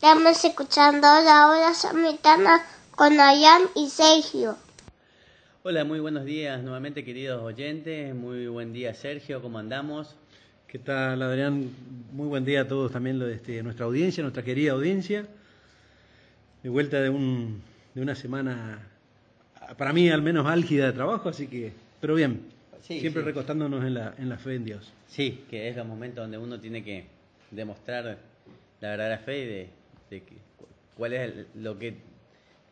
Estamos escuchando la hora samaritana con Ayam y Sergio. Hola, muy buenos días nuevamente, queridos oyentes. Muy buen día, Sergio, ¿cómo andamos? ¿Qué tal, Adrián? Muy buen día a todos también nuestra audiencia, nuestra querida audiencia. De vuelta de una semana, para mí al menos álgida de trabajo, así que, pero bien, siempre recostándonos en la fe en Dios. Sí, que es los momentos donde uno tiene que demostrar la verdadera fe de cuál es lo que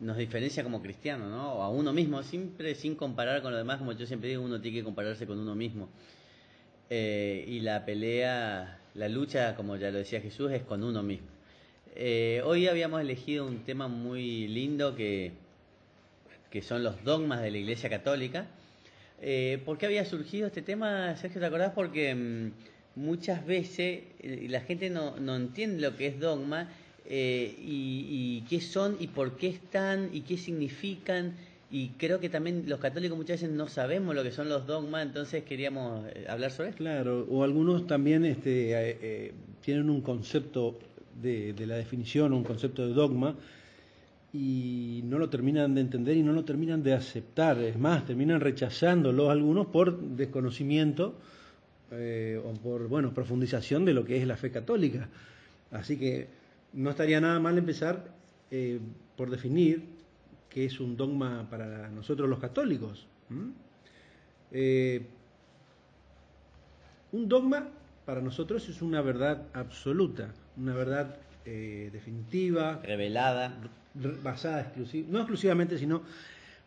nos diferencia como cristianos, ¿no? O a uno mismo, siempre sin comparar con los demás, como yo siempre digo, uno tiene que compararse con uno mismo. Y la pelea, la lucha, como ya lo decía Jesús, es con uno mismo. Hoy habíamos elegido un tema muy lindo que son los dogmas de la Iglesia Católica. ¿Por qué había surgido este tema, Sergio? ¿Te acordás? Porque muchas veces la gente no entiende lo que es dogma y qué son y por qué están y qué significan. Y creo que también los católicos muchas veces no sabemos lo que son los dogmas, entonces queríamos hablar sobre esto. Claro, o algunos también tienen un concepto de la definición, un concepto de dogma, y no lo terminan de entender y no lo terminan de aceptar. Es más, terminan rechazándolo algunos por desconocimiento o por profundización de lo que es la fe católica. Así que no estaría nada mal empezar por definir qué es un dogma para nosotros los católicos. Un dogma para nosotros es una verdad absoluta, una verdad definitiva, revelada, basada no exclusivamente, sino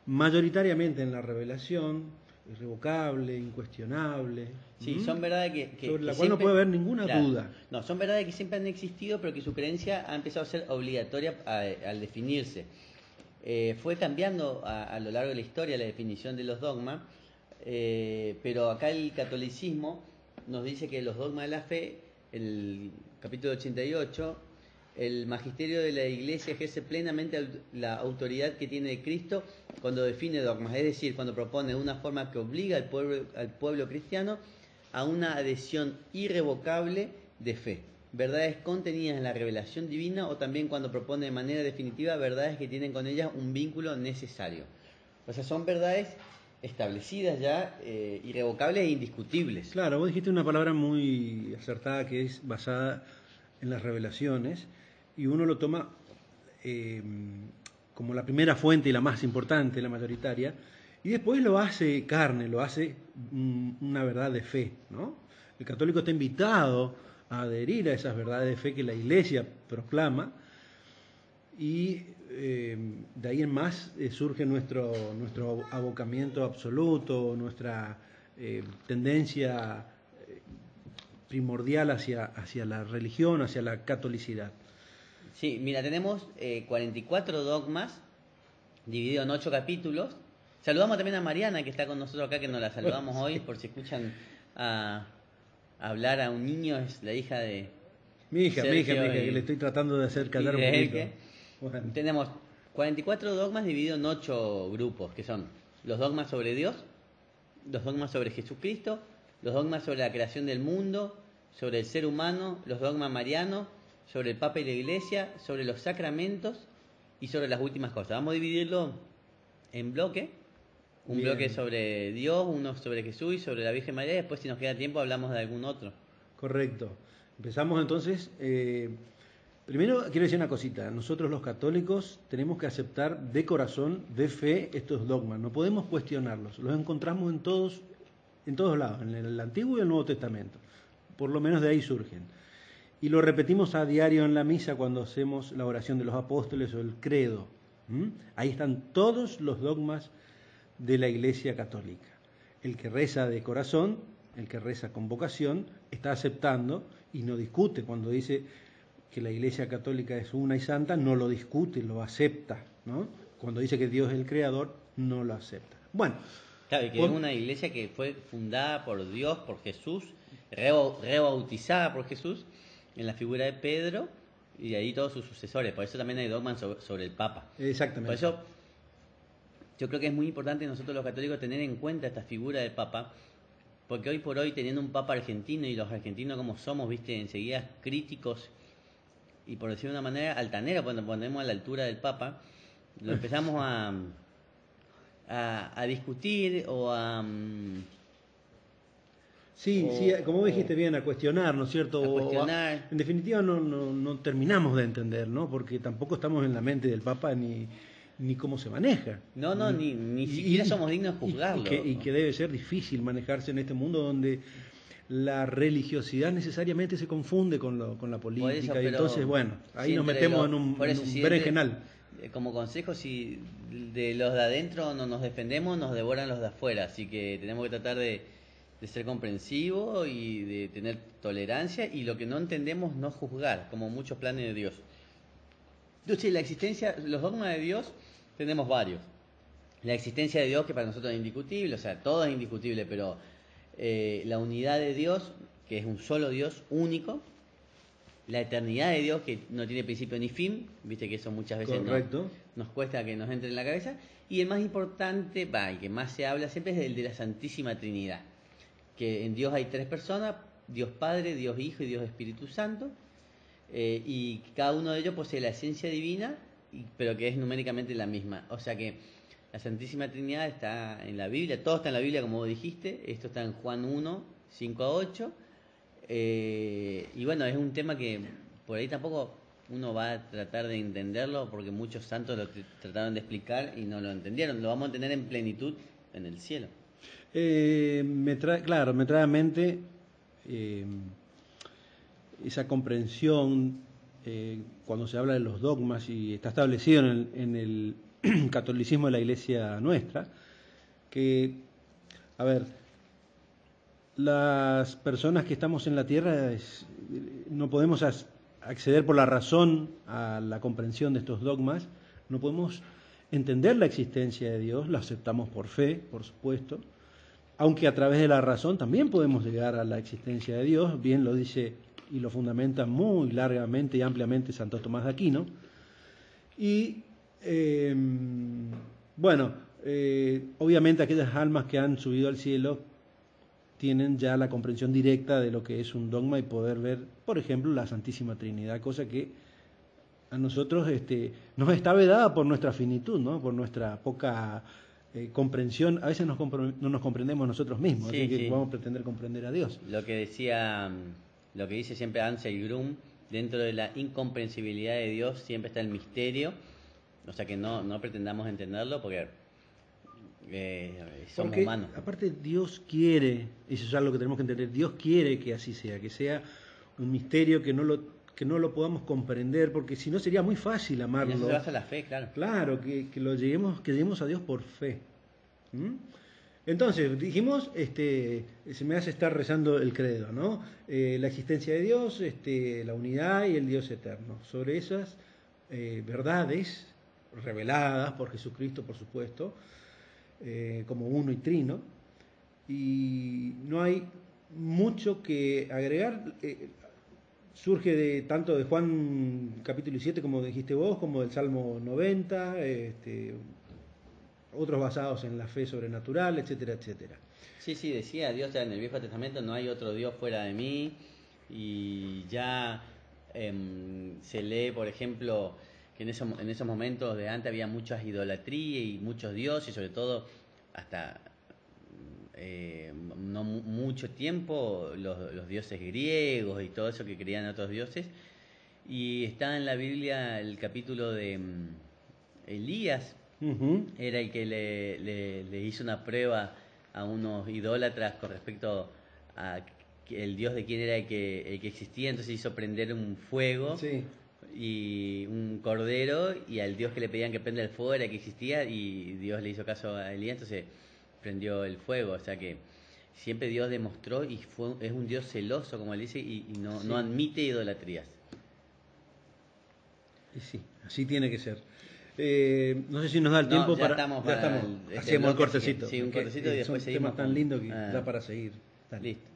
mayoritariamente en la revelación, irrevocable, incuestionable. Sí, son verdades sobre la cual no puede haber ninguna duda. No, son verdades que siempre han existido, pero que su creencia ha empezado a ser obligatoria al definirse. Fue cambiando a lo largo de la historia la definición de los dogmas, pero acá el catolicismo nos dice que los dogmas de la fe, el capítulo 88, el magisterio de la Iglesia ejerce plenamente la autoridad que tiene de Cristo cuando define dogmas, es decir, cuando propone una forma que obliga al pueblo cristiano a una adhesión irrevocable de fe. Verdades contenidas en la revelación divina o también cuando propone de manera definitiva verdades que tienen con ellas un vínculo necesario. O sea, son verdades establecidas ya, irrevocables e indiscutibles. Claro, vos dijiste una palabra muy acertada que es basada en las revelaciones y uno lo toma como la primera fuente y la más importante, la mayoritaria, y después lo hace carne, lo hace una verdad de fe, ¿no? El católico está invitado a adherir a esas verdades de fe que la Iglesia proclama y de ahí en más surge nuestro abocamiento absoluto, nuestra tendencia primordial hacia la religión, hacia la catolicidad. Sí, mira, tenemos 44 dogmas divididos en 8 capítulos. Saludamos también a Mariana, que está con nosotros acá, que nos la saludamos hoy, por si escuchan a hablar a un niño, es la hija de mi hija, que le estoy tratando de hacer callar un poquito. Bueno. Tenemos 44 dogmas divididos en 8 grupos, que son los dogmas sobre Dios, los dogmas sobre Jesucristo, los dogmas sobre la creación del mundo, sobre el ser humano, los dogmas marianos, sobre el Papa y la Iglesia, sobre los sacramentos y sobre las últimas cosas. Vamos a dividirlo en bloques. Un bloque sobre Dios, uno sobre Jesús y sobre la Virgen María. Después, si nos queda tiempo, hablamos de algún otro. Correcto. Empezamos entonces. Primero quiero decir una cosita. Nosotros los católicos tenemos que aceptar de corazón, de fe, estos dogmas. No podemos cuestionarlos. Los encontramos en todos lados, en el Antiguo y el Nuevo Testamento. Por lo menos de ahí surgen. Y lo repetimos a diario en la misa cuando hacemos la oración de los apóstoles o el credo. Ahí están todos los dogmas de la Iglesia Católica. El que reza de corazón, el que reza con vocación, está aceptando y no discute. Cuando dice que la Iglesia Católica es una y santa, no lo discute, lo acepta, ¿no? Cuando dice que Dios es el creador, no lo acepta. Bueno. Claro, y que es una iglesia que fue fundada por Dios, por Jesús, rebautizada por Jesús, en la figura de Pedro, y de ahí todos sus sucesores. Por eso también hay dogmas sobre el Papa. Exactamente. Por eso yo creo que es muy importante nosotros los católicos tener en cuenta esta figura del Papa, porque hoy por hoy, teniendo un Papa argentino, y los argentinos como somos, viste, enseguida críticos y por decirlo de una manera altanera, cuando ponemos a la altura del Papa, lo empezamos a discutir o a... Sí, sí, como dijiste bien, a cuestionar, ¿no es cierto? A cuestionar. En definitiva no terminamos de entender, ¿no? Porque tampoco estamos en la mente del Papa ni cómo se maneja. No, ni siquiera somos dignos de juzgarlo. Y que debe ser difícil manejarse en este mundo donde la religiosidad necesariamente se confunde con la política. Eso, y entonces, bueno, ahí nos siempre metemos en un berenjenal. Como consejo, si de los de adentro no nos defendemos, nos devoran los de afuera. Así que tenemos que tratar de ser comprensivos y de tener tolerancia, y lo que no entendemos no juzgar, como muchos planes de Dios. Entonces, la existencia, los dogmas de Dios tenemos varios. La existencia de Dios, que para nosotros es indiscutible, o sea, todo es indiscutible, pero la unidad de Dios, que es un solo Dios único. La eternidad de Dios, que no tiene principio ni fin, viste que eso muchas veces nos cuesta que nos entre en la cabeza. Y el más importante, el que más se habla siempre, es el de la Santísima Trinidad, que en Dios hay 3 personas: Dios Padre, Dios Hijo y Dios Espíritu Santo, y cada uno de ellos posee la esencia divina, pero que es numéricamente la misma. O sea que la Santísima Trinidad está en la Biblia, todo está en la Biblia, como vos dijiste. Esto está en Juan 1, 5 a 8. Y bueno, es un tema que por ahí tampoco uno va a tratar de entenderlo, porque muchos santos lo trataron de explicar y no lo entendieron. Lo vamos a entender en plenitud en el cielo. Me trae a mente esa comprensión cuando se habla de los dogmas, y está establecido en el catolicismo de la Iglesia nuestra, que, a ver, las personas que estamos en la tierra no podemos acceder por la razón a la comprensión de estos dogmas, no podemos entender la existencia de Dios, la aceptamos por fe, por supuesto, aunque a través de la razón también podemos llegar a la existencia de Dios, bien lo dice y lo fundamenta muy largamente y ampliamente Santo Tomás de Aquino. Y obviamente aquellas almas que han subido al cielo tienen ya la comprensión directa de lo que es un dogma y poder ver, por ejemplo, la Santísima Trinidad, cosa que a nosotros nos está vedada por nuestra finitud, ¿no? Por nuestra poca comprensión. A veces no nos comprendemos nosotros mismos, así que vamos a pretender comprender a Dios. Lo que dice siempre Ansel Grum, dentro de la incomprensibilidad de Dios siempre está el misterio, o sea que no pretendamos entenderlo, porque somos humanos. Aparte, Dios quiere, eso es algo que tenemos que entender, Dios quiere que así sea, que sea un misterio que no lo podamos comprender, porque si no sería muy fácil amarlo. Y eso se basa en la fe, claro. Claro, que lleguemos a Dios por fe. Entonces, dijimos, se me hace estar rezando el credo, ¿no? La existencia de Dios, la unidad y el Dios eterno. Sobre esas verdades reveladas por Jesucristo, por supuesto, como uno y trino, y no hay mucho que agregar. Surge tanto de Juan capítulo 7, como dijiste vos, como del Salmo 90, otros basados en la fe sobrenatural, etcétera, etcétera. Sí, decía Dios ya en el Viejo Testamento: no hay otro Dios fuera de mí. Y ya se lee, por ejemplo, que en esos momentos de antes había muchas idolatrías y muchos dioses, y sobre todo hasta no mucho tiempo los dioses griegos y todo eso, que creían en otros dioses. Y está en la Biblia el capítulo de Elías. Era el que le hizo una prueba a unos idólatras con respecto a el Dios de quién era el que existía. Entonces hizo prender un fuego y un cordero, y al Dios que le pedían que prenda el fuego era el que existía, y Dios le hizo caso a Elías, entonces prendió el fuego. O sea que siempre Dios demostró, y es un Dios celoso, como él dice, y no admite idolatrías. Y sí, así tiene que ser. No sé si nos da el tiempo ya para... estamos. Hacemos el cortecito. Sí, un cortecito, y después son seguimos. temas tan lindos que da para seguir. Dale. Listo.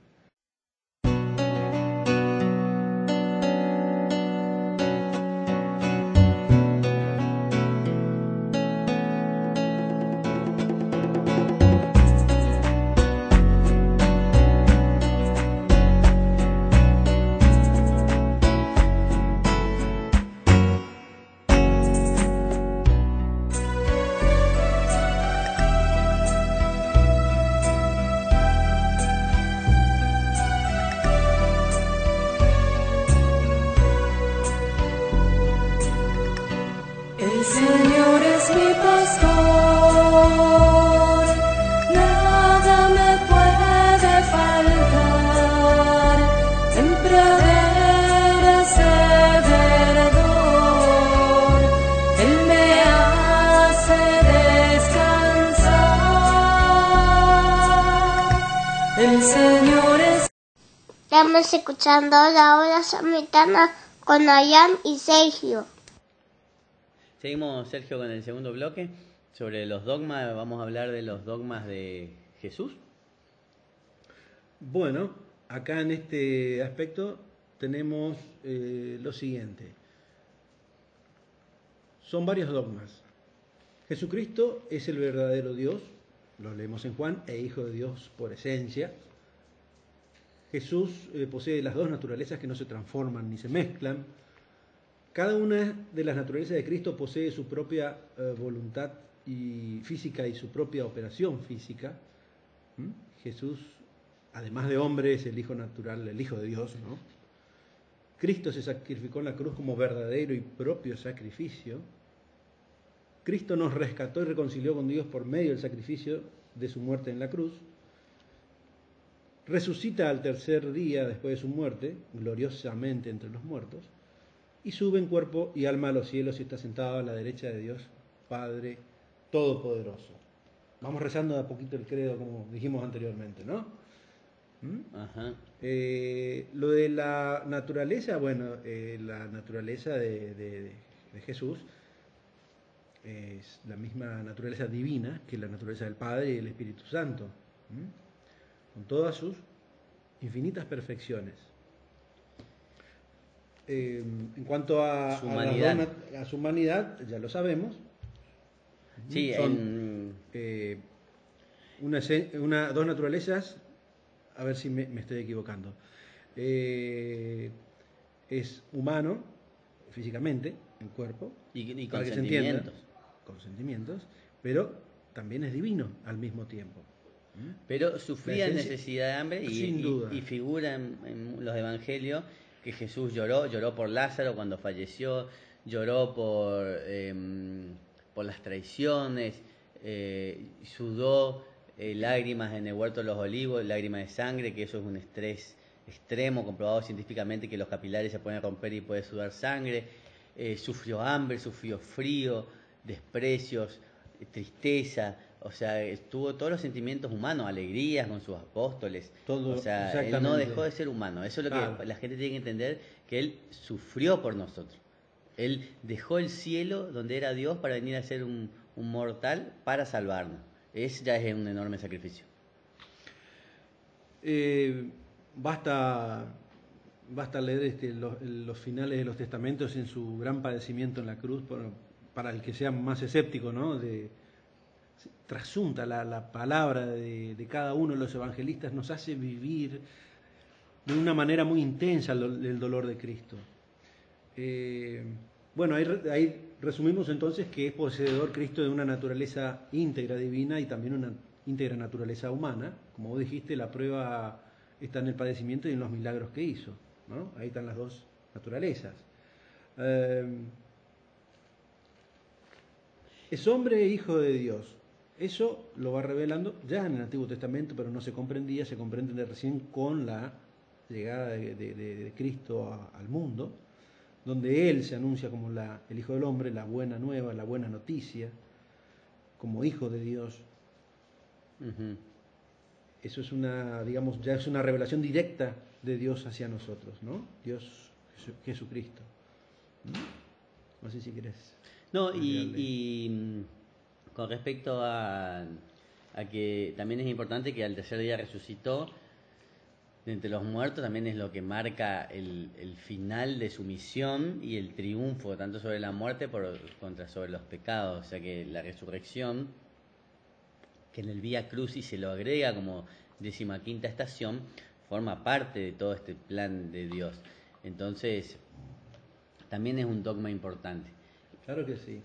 Señor es mi pastor, nada me puede faltar. En praderas de verdor, Él me hace descansar. El Señor es. Estamos escuchando la hora samaritana con Ayam y Sergio. Seguimos, Sergio, con el segundo bloque sobre los dogmas. Vamos a hablar de los dogmas de Jesús. Bueno, acá en este aspecto tenemos lo siguiente. Son varios dogmas. Jesucristo es el verdadero Dios, lo leemos en Juan, e Hijo de Dios por esencia. Jesús posee las dos naturalezas que no se transforman ni se mezclan. Cada una de las naturalezas de Cristo posee su propia voluntad y física y su propia operación física. Jesús, además de hombre, es el Hijo natural, el Hijo de Dios, ¿no? Cristo se sacrificó en la cruz como verdadero y propio sacrificio. Cristo nos rescató y reconcilió con Dios por medio del sacrificio de su muerte en la cruz. Resucita al tercer día después de su muerte, gloriosamente entre los muertos, y sube en cuerpo y alma a los cielos y está sentado a la derecha de Dios, Padre Todopoderoso. Vamos rezando de a poquito el credo, como dijimos anteriormente, ¿no? Ajá. Lo de la naturaleza, bueno, la naturaleza de Jesús es la misma naturaleza divina que la naturaleza del Padre y del Espíritu Santo, con todas sus infinitas perfecciones. En cuanto a Su humanidad. a su humanidad, ya lo sabemos. Sí, son dos naturalezas, a ver si me estoy equivocando. Es humano físicamente, en cuerpo, y para con que se entienda, sentimientos. con sentimientos, pero también es divino al mismo tiempo. Pero sufría La esencia- necesidad de hambre Sin duda. y figura en los evangelios que Jesús lloró por Lázaro cuando falleció, lloró por las traiciones, sudó lágrimas en el huerto de los olivos, lágrimas de sangre, que eso es un estrés extremo, comprobado científicamente que los capilares se pueden romper y puede sudar sangre. Sufrió hambre, sufrió frío, desprecios, tristeza. O sea, tuvo todos los sentimientos humanos, alegrías con sus apóstoles. Todo, o sea, él exactamente. no dejó de ser humano. Eso es lo Claro. que la gente tiene que entender, que él sufrió por nosotros. Él dejó el cielo donde era Dios para venir a ser un mortal para salvarnos. Ese ya es un enorme sacrificio. Basta leer los finales de los testamentos en su gran padecimiento en la cruz, para el que sea más escéptico, ¿no? Trasunta la palabra de cada uno de los evangelistas, nos hace vivir de una manera muy intensa el dolor de Cristo. Bueno, ahí resumimos entonces que es poseedor Cristo de una naturaleza íntegra divina y también una íntegra naturaleza humana. Como vos dijiste, la prueba está en el padecimiento y en los milagros que hizo, ¿no? Ahí están las dos naturalezas. Es hombre e hijo de Dios. Eso lo va revelando ya en el Antiguo Testamento, pero no se comprendía, se comprende recién con la llegada de Cristo al mundo, donde Él se anuncia como el Hijo del Hombre, la buena nueva, la buena noticia, como Hijo de Dios. Uh-huh. Eso es ya es una revelación directa de Dios hacia nosotros, ¿no? Dios Jesucristo. No sé si querés. No, y con respecto a que también es importante que al tercer día resucitó de entre los muertos, también es lo que marca el final de su misión y el triunfo tanto sobre la muerte contra sobre los pecados. O sea que la resurrección, que en el Vía Crucis se lo agrega como 15ª estación, forma parte de todo este plan de Dios. Entonces, también es un dogma importante. Claro que sí.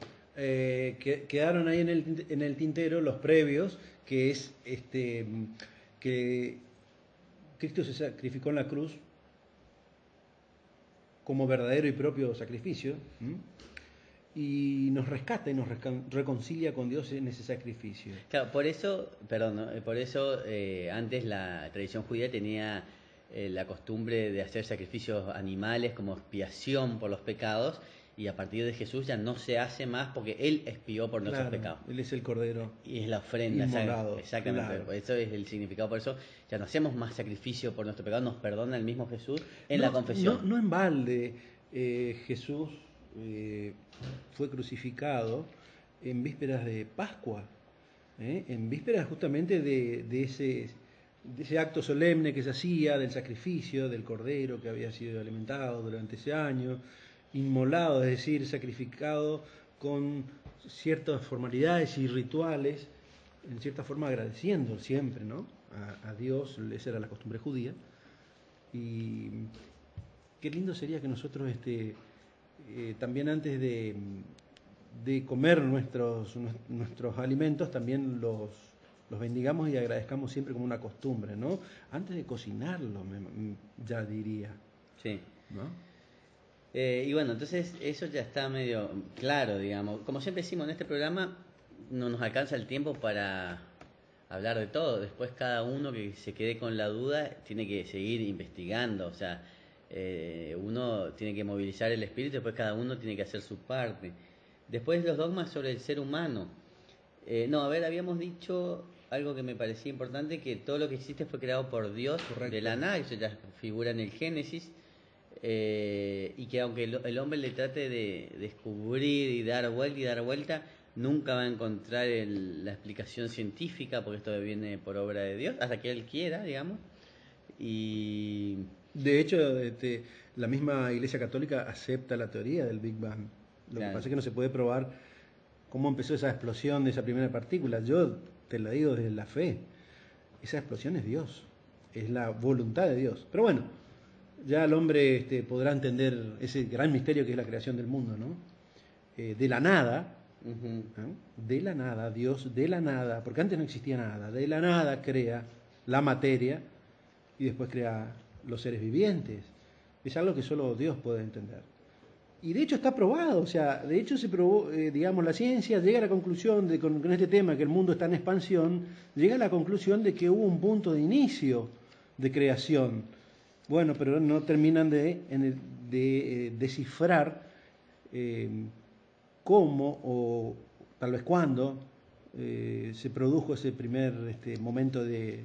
Quedaron ahí en el tintero los previos, que es que Cristo se sacrificó en la cruz como verdadero y propio sacrificio, y nos rescata y nos reconcilia con Dios en ese sacrificio. Claro, por eso, perdón, ¿no? Por eso antes la tradición judía tenía la costumbre de hacer sacrificios animales como expiación por los pecados, y a partir de Jesús ya no se hace más porque Él expió por nuestros pecados. Él es el Cordero. Y es la ofrenda, inmolado, exactamente. claro. Eso es el significado, por eso ya no hacemos más sacrificio por nuestro pecado, nos perdona el mismo Jesús en la confesión. No en balde, Jesús fue crucificado en vísperas de Pascua, en vísperas justamente de ese acto solemne que se hacía del sacrificio del Cordero que había sido alimentado durante ese año, inmolado, es decir, sacrificado con ciertas formalidades y rituales, en cierta forma agradeciendo siempre, ¿no? a Dios, esa era la costumbre judía. Y qué lindo sería que nosotros también antes de comer nuestros alimentos, también los bendigamos y agradezcamos siempre como una costumbre, ¿no? Antes de cocinarlo, ya diría. Sí. ¿No? Y bueno, entonces eso ya está medio claro, digamos. Como siempre decimos en este programa, no nos alcanza el tiempo para hablar de todo. Después cada uno que se quede con la duda tiene que seguir investigando. O sea, uno tiene que movilizar el espíritu, después cada uno tiene que hacer su parte. Después los dogmas sobre el ser humano. Habíamos dicho algo que me parecía importante, que todo lo que existe fue creado por Dios. Correcto. De la nada, eso ya figura en el Génesis. Y que aunque el hombre le trate de descubrir y dar vuelta, nunca va a encontrar la explicación científica, porque esto viene por obra de Dios, hasta que Él quiera, digamos. Y de hecho, la misma Iglesia Católica acepta la teoría del Big Bang. Lo que pasa es que no se puede probar cómo empezó esa explosión de esa primera partícula. Yo te lo digo desde la fe. Esa explosión es Dios, es la voluntad de Dios. Pero bueno, ya el hombre podrá entender ese gran misterio que es la creación del mundo, ¿no? De la nada, de la nada, Dios de la nada, porque antes no existía nada, de la nada crea la materia y después crea los seres vivientes. Es algo que solo Dios puede entender. Y de hecho está probado, o sea, de hecho se probó, la ciencia llega a la conclusión de con este tema que el mundo está en expansión, llega a la conclusión de que hubo un punto de inicio de creación. Bueno, pero no terminan de descifrar cómo o tal vez cuándo se produjo ese primer momento de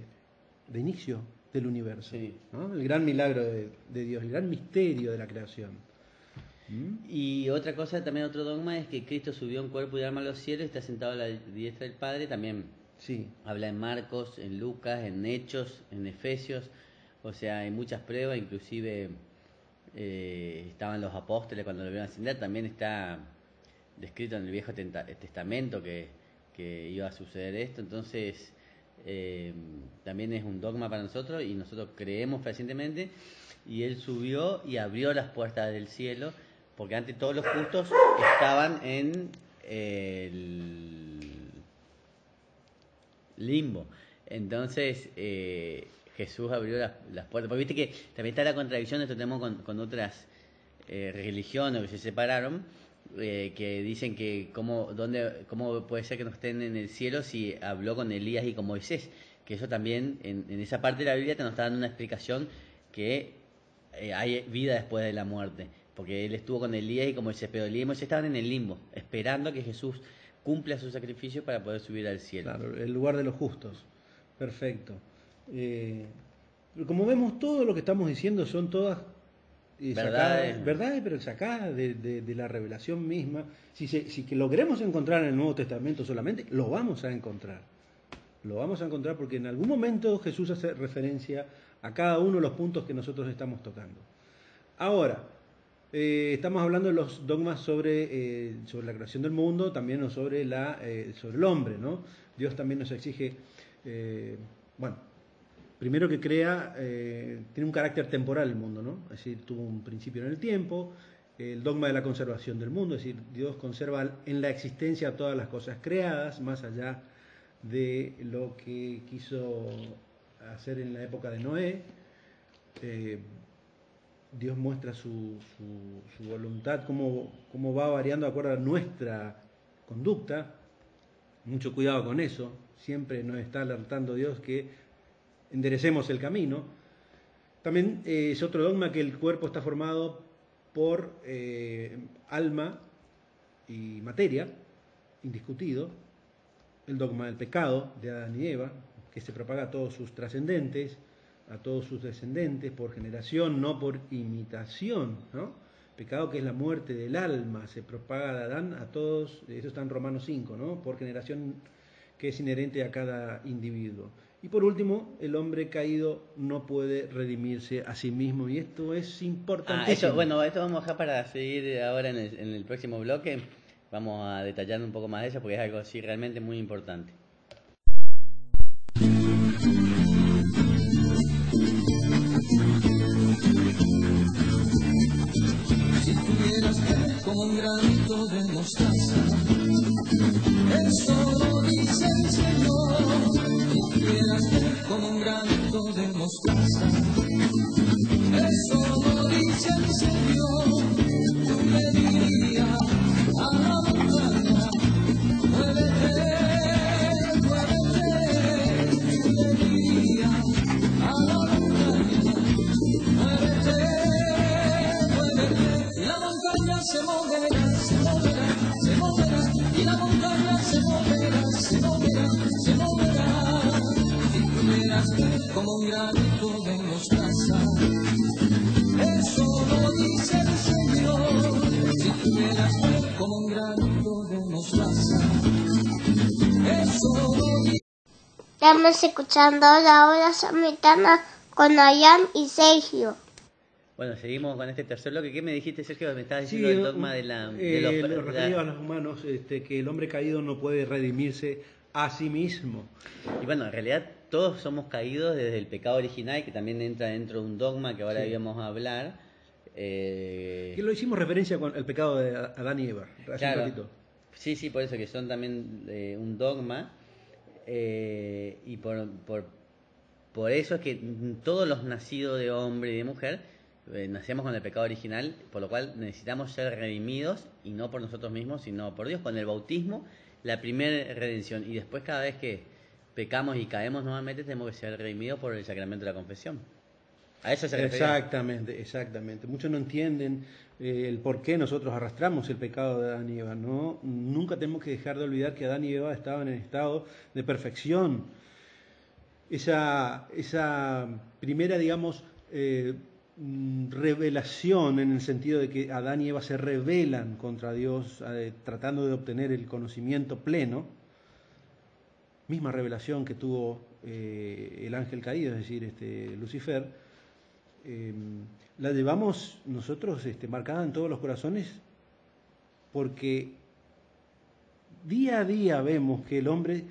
inicio del universo. Sí. ¿No? El gran milagro de Dios, el gran misterio de la creación. Y otra cosa, también otro dogma, es que Cristo subió en cuerpo y alma a los cielos y está sentado a la diestra del Padre. También sí. Habla en Marcos, en Lucas, en Hechos, en Efesios. O sea, hay muchas pruebas, inclusive estaban los apóstoles cuando lo vieron ascender. También está descrito en el Viejo Testamento que iba a suceder esto. Entonces, también es un dogma para nosotros y nosotros creemos fehacientemente. Y Él subió y abrió las puertas del cielo, porque antes todos los justos estaban en el limbo. Entonces, Jesús abrió las puertas. Porque viste que también está la contradicción, esto tenemos con otras religiones que se separaron, que dicen que cómo puede ser que no estén en el cielo si habló con Elías y con Moisés. Que eso también, en esa parte de la Biblia te nos está dando una explicación que hay vida después de la muerte. Porque él estuvo con Elías y con Moisés, pero Elías y Moisés estaban en el limbo, esperando a que Jesús cumpla su sacrificio para poder subir al cielo. Claro, el lugar de los justos. Perfecto. Pero como vemos, todo lo que estamos diciendo son todas verdades, pero sacadas de la revelación misma. Si que logremos encontrar en el Nuevo Testamento solamente, lo vamos a encontrar. Lo vamos a encontrar porque en algún momento Jesús hace referencia a cada uno de los puntos que nosotros estamos tocando. Ahora, estamos hablando de los dogmas sobre la creación del mundo, también sobre el hombre, ¿no? Dios también nos exige, primero que crea, tiene un carácter temporal el mundo, ¿no? Es decir, tuvo un principio en el tiempo, el dogma de la conservación del mundo, es decir, Dios conserva en la existencia todas las cosas creadas, más allá de lo que quiso hacer en la época de Noé. Dios muestra su voluntad, cómo va variando de acuerdo a nuestra conducta. Mucho cuidado con eso. Siempre nos está alertando Dios que enderecemos el camino. También es otro dogma que el cuerpo está formado por alma y materia, indiscutido. El dogma del pecado de Adán y Eva, que se propaga a todos sus trascendentes, a todos sus descendientes, por generación, no por imitación, ¿no? Pecado que es la muerte del alma, se propaga de Adán a todos, eso está en Romanos 5, ¿no? Por generación que es inherente a cada individuo. Y por último, el hombre caído no puede redimirse a sí mismo, y esto es importantísimo. Esto vamos a dejar para seguir ahora en el próximo bloque. Vamos a detallar un poco más de eso porque es algo así realmente muy importante. Si tuvieras fe como un granito de mostaza, eso lo dice el Señor. Si tuvieras fe como un granito de mostaza, eso lo dice el Señor. Tú le dirías a la montaña, muévete, muévete. Tú le dirías a la montaña, muévete, muévete. Y la montaña se moverá, se moverá, se moverá. Y la montaña se moverá, se moverá, se moverá. Si tuvieras fe como un granito de mostaza, eso lo dice el Señor. Si tuvieras fe como un granito de mostaza, eso lo dice. Estamos escuchando la hora samaritana con Ayam y Sergio. Bueno, seguimos con este tercer bloque. ¿Qué me dijiste, Sergio? Me estabas diciendo el dogma de lo referido a los humanos, que el hombre caído no puede redimirse a sí mismo. Y bueno, en realidad todos somos caídos desde el pecado original, que también entra dentro de un dogma que ahora íbamos a hablar. Que lo hicimos referencia con el pecado de Adán y Eva, hace un ratito. Sí, por eso que son también un dogma. Y por eso es que todos los nacidos de hombre y de mujer nacemos con el pecado original, por lo cual necesitamos ser redimidos, y no por nosotros mismos, sino por Dios. Con el bautismo, la primera redención, y después cada vez que pecamos y caemos nuevamente tenemos que ser redimidos por el sacramento de la confesión. A eso se refiere. Exactamente. Muchos no entienden el por qué nosotros arrastramos el pecado de Adán y Eva. ¿No? Nunca tenemos que dejar de olvidar que Adán y Eva estaban en estado de perfección. Esa primera, digamos, revelación, en el sentido de que Adán y Eva se rebelan contra Dios, tratando de obtener el conocimiento pleno, misma revelación que tuvo el ángel caído, es decir, Lucifer, la llevamos nosotros marcada en todos los corazones, porque día a día vemos que el hombre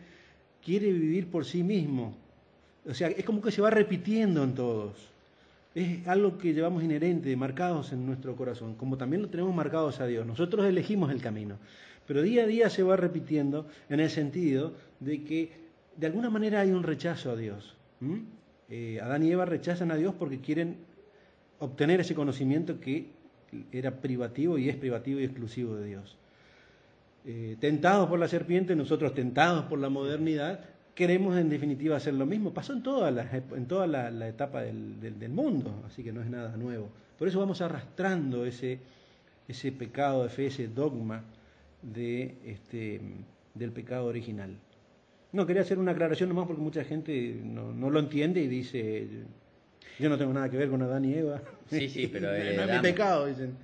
quiere vivir por sí mismo. O sea, es como que se va repitiendo en todos. Es algo que llevamos inherente, marcados en nuestro corazón, como también lo tenemos marcados a Dios. Nosotros elegimos el camino, pero día a día se va repitiendo en el sentido de que de alguna manera hay un rechazo a Dios. Adán y Eva rechazan a Dios porque quieren obtener ese conocimiento que era privativo y es privativo y exclusivo de Dios. Tentados por la serpiente, nosotros tentados por la modernidad, queremos en definitiva hacer lo mismo. Pasó en toda la etapa del mundo, así que no es nada nuevo. Por eso vamos arrastrando ese pecado de fe, ese dogma del pecado original. No, quería hacer una aclaración nomás porque mucha gente no lo entiende y dice, yo no tengo nada que ver con Adán y Eva. Sí, pero no es mi pecado, dicen.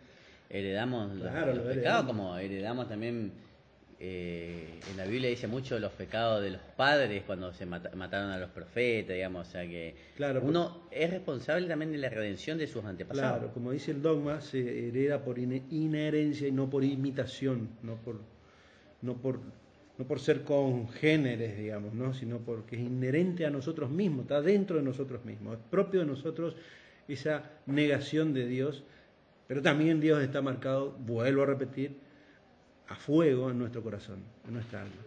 Heredamos los pecados, como heredamos también, en la Biblia dice mucho los pecados de los padres cuando se mataron a los profetas, digamos, o sea que uno es responsable también de la redención de sus antepasados. Claro, como dice el dogma, se hereda por inherencia y no por imitación, no por ser congéneres, digamos, ¿no? Sino porque es inherente a nosotros mismos, está dentro de nosotros mismos, es propio de nosotros esa negación de Dios, pero también Dios está marcado, vuelvo a repetir, a fuego en nuestro corazón, en nuestra alma.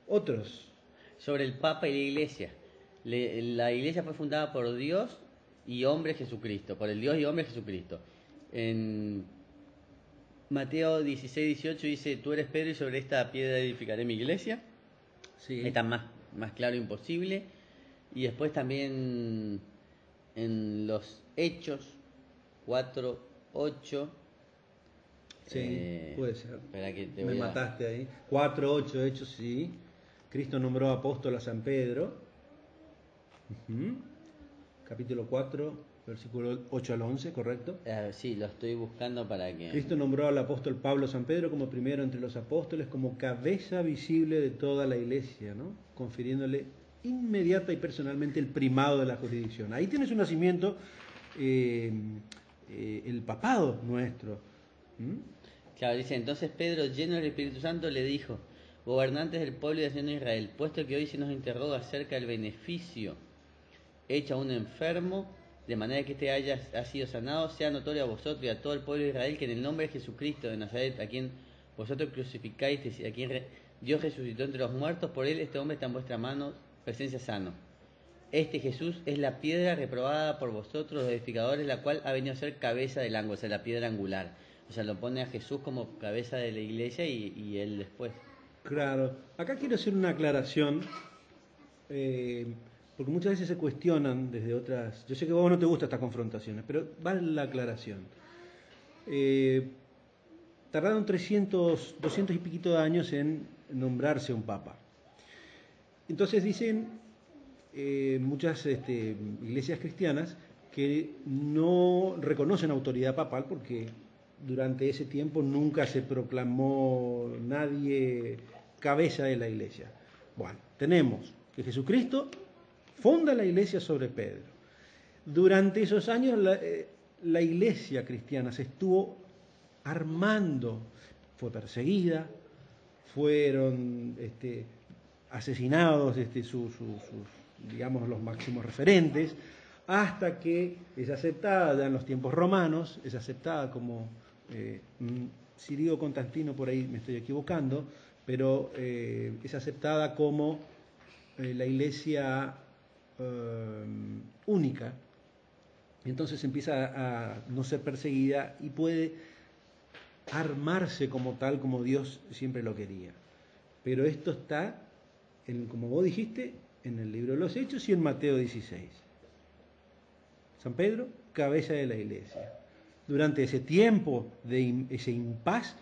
Otros. Sobre el Papa y la Iglesia. La Iglesia fue fundada por Dios y hombre Jesucristo, por el Dios y hombre Jesucristo. En Mateo 16-18 dice, tú eres Pedro y sobre esta piedra edificaré mi iglesia. Sí. Está más claro imposible. Y después también en los Hechos 4:8. Sí, puede ser. Espera que te Me voy a... mataste ahí. 4:8 hechos, sí. Cristo nombró apóstol a San Pedro. Ujú. Capítulo 4, versículo 8 al 11, ¿correcto? sí, lo estoy buscando para que... Cristo nombró al apóstol Pablo a San Pedro como primero entre los apóstoles, como cabeza visible de toda la iglesia, ¿no? Confiriéndole inmediata y personalmente el primado de la jurisdicción. Ahí tiene su nacimiento el papado nuestro. Claro, dice, entonces Pedro, lleno del Espíritu Santo, le dijo, gobernantes del pueblo y nación de Israel, puesto que hoy se nos interroga acerca del beneficio hecho a un enfermo, de manera que ha sido sanado, sea notorio a vosotros y a todo el pueblo de Israel que en el nombre de Jesucristo de Nazaret, a quien vosotros crucificáis y a quien Dios resucitó entre los muertos, por él este hombre está en vuestras manos, presencia sano. Este Jesús es la piedra reprobada por vosotros, los edificadores, la cual ha venido a ser cabeza del ángulo, o sea, la piedra angular. O sea, lo pone a Jesús como cabeza de la iglesia y él después. Claro, acá quiero hacer una aclaración, porque muchas veces se cuestionan desde otras... Yo sé que a vos no te gustan estas confrontaciones, pero vale la aclaración. Tardaron 200 y piquito de años en nombrarse un papa. Entonces dicen muchas iglesias cristianas que no reconocen autoridad papal porque durante ese tiempo nunca se proclamó nadie cabeza de la iglesia. Bueno, tenemos que Jesucristo funda la iglesia sobre Pedro. Durante esos años la iglesia cristiana se estuvo armando, fue perseguida, fueron asesinados sus digamos, los máximos referentes, hasta que es aceptada en los tiempos romanos, es aceptada como, si digo Constantino por ahí me estoy equivocando, pero es aceptada como la iglesia única, entonces empieza a no ser perseguida y puede armarse como tal, como Dios siempre lo quería. Pero esto está, como vos dijiste, en el libro de los Hechos y en Mateo 16. San Pedro, cabeza de la iglesia. Durante ese tiempo de ese impas,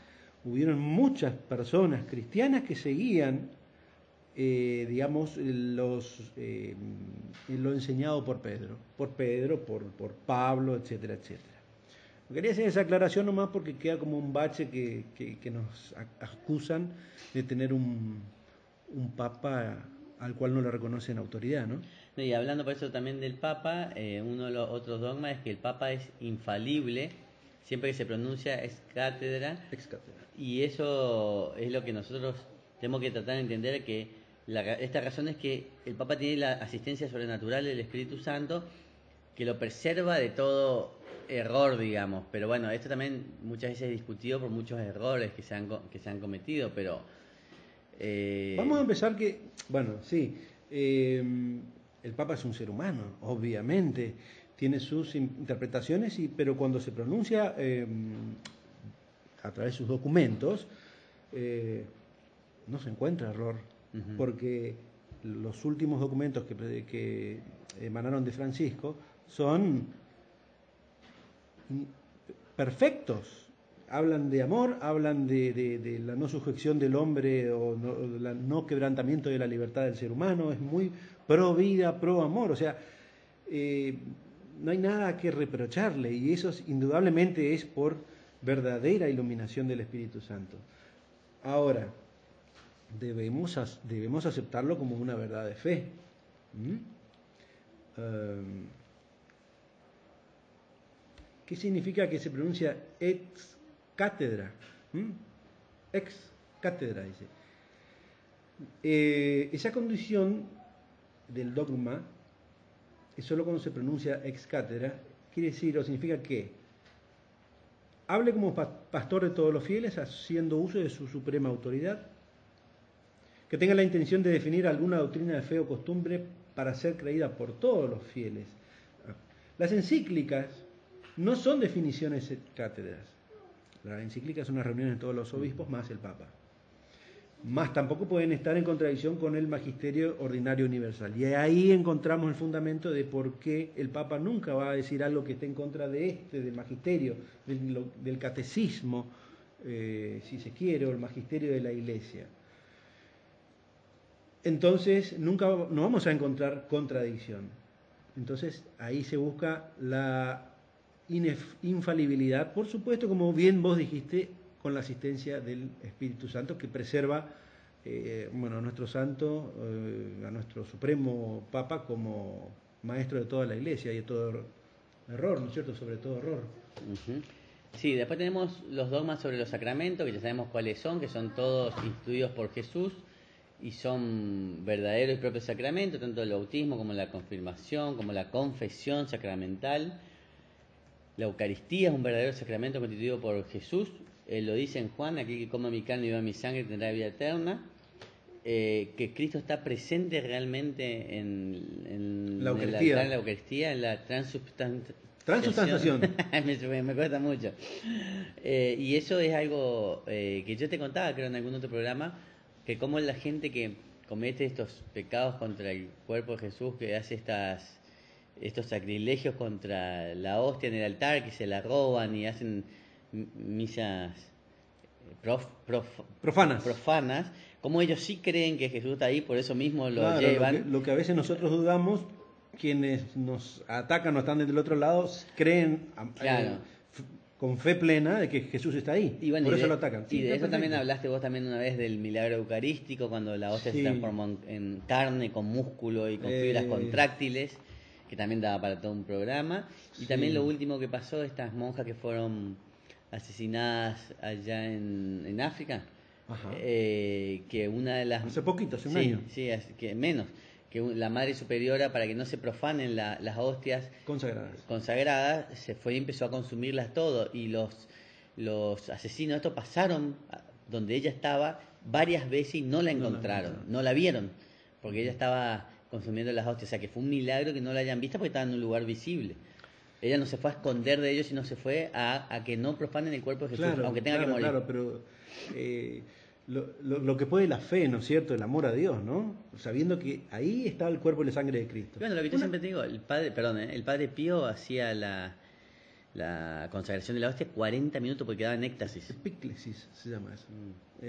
hubieron muchas personas cristianas que seguían, digamos, lo enseñado por Pedro, por Pablo, etcétera, etcétera. Quería hacer esa aclaración nomás porque queda como un bache que nos acusan de tener un papa al cual no le reconocen autoridad, ¿no? Y hablando por eso también del Papa, uno de los otros dogmas es que el Papa es infalible, siempre que se pronuncia ex cátedra. Y eso es lo que nosotros tenemos que tratar de entender, que esta razón es que el Papa tiene la asistencia sobrenatural del Espíritu Santo, que lo preserva de todo error, digamos. Pero bueno, esto también muchas veces es discutido por muchos errores que se han cometido, pero... Vamos a empezar que, bueno, sí, el Papa es un ser humano, obviamente, tiene sus interpretaciones, pero cuando se pronuncia a través de sus documentos, no se encuentra error, porque los últimos documentos que emanaron de Francisco son perfectos. Hablan de amor, hablan de la no sujeción del hombre o el no quebrantamiento de la libertad del ser humano, es muy pro vida, pro amor, o sea, no hay nada que reprocharle y eso indudablemente es por verdadera iluminación del Espíritu Santo. Ahora, debemos aceptarlo como una verdad de fe. ¿Qué significa que se pronuncia ex cátedra? Ex cátedra, dice. Esa condición del dogma es solo cuando se pronuncia ex cátedra, quiere decir o significa que hable como pastor de todos los fieles, haciendo uso de su suprema autoridad, que tenga la intención de definir alguna doctrina de fe o costumbre para ser creída por todos los fieles. Las encíclicas no son definiciones cátedras. La encíclica es una reunión de todos los obispos más el Papa. Más tampoco pueden estar en contradicción con el magisterio ordinario universal. Y ahí encontramos el fundamento de por qué el Papa nunca va a decir algo que esté en contra del magisterio, del catecismo, si se quiere, o el magisterio de la Iglesia. Entonces, nunca no vamos a encontrar contradicción. Entonces, ahí se busca la infalibilidad, por supuesto, como bien vos dijiste, con la asistencia del Espíritu Santo, que preserva a nuestro santo, a nuestro supremo Papa como maestro de toda la Iglesia y de todo error, ¿no es cierto? Sobre todo error. Uh-huh. Sí, después tenemos los dogmas sobre los sacramentos, que ya sabemos cuáles son, que son todos instituidos por Jesús y son verdaderos y propios sacramentos, tanto el bautismo como la confirmación, como la confesión sacramental. La Eucaristía es un verdadero sacramento constituido por Jesús. Él lo dice en Juan: aquel que coma mi carne y beba mi sangre tendrá vida eterna. Que Cristo está presente realmente en la Eucaristía, en la transubstanciación. me cuesta mucho. Y eso es algo que yo te contaba, creo, en algún otro programa, que como la gente que comete estos pecados contra el cuerpo de Jesús, que hace estos sacrilegios contra la hostia en el altar, que se la roban y hacen misas profanas, como ellos sí creen que Jesús está ahí, por eso mismo lo llevan. Lo que a veces nosotros dudamos, quienes nos atacan o están del otro lado, creen con fe plena de que Jesús está ahí, y bueno, por eso lo atacan. Sí, y de eso también hablaste vos también una vez, del milagro eucarístico, cuando la hostia se transformó en carne, con músculo y con fibras contráctiles, que también daba para todo un programa. Y también lo último que pasó, estas monjas que fueron asesinadas allá en África, que una de las... Hace poquito, hace un año. Sí, que menos, que la Madre Superiora, para que no se profanen las hostias consagradas, se fue y empezó a consumirlas todo, y los asesinos estos pasaron donde ella estaba varias veces y no la encontraron, no la vieron, porque ella estaba consumiendo las hostias. O sea que fue un milagro que no la hayan visto, porque estaba en un lugar visible. Ella no se fue a esconder de ellos, sino se fue a que no profanen el cuerpo de Jesús, aunque tenga que morir. Claro, pero lo que puede la fe, ¿no es cierto? El amor a Dios, ¿no? Sabiendo que ahí está el cuerpo y la sangre de Cristo. Bueno, lo que yo siempre te digo, el padre Pío hacía la consagración de la hostia 40 minutos porque quedaba en éxtasis. Epíclesis se llama eso,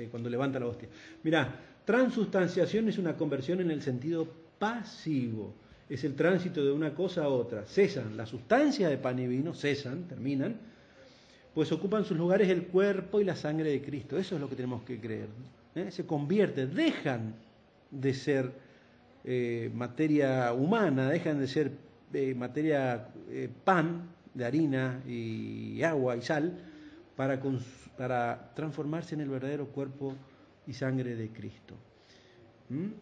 cuando levanta la hostia. Mirá, transustanciación es una conversión en el sentido pasivo. Es el tránsito de una cosa a otra. Cesan las sustancias de pan y vino, terminan, pues ocupan sus lugares el cuerpo y la sangre de Cristo. Eso es lo que tenemos que creer. Se convierte, dejan de ser materia humana, dejan de ser materia pan, de harina y agua y sal, para transformarse en el verdadero cuerpo y sangre de Cristo.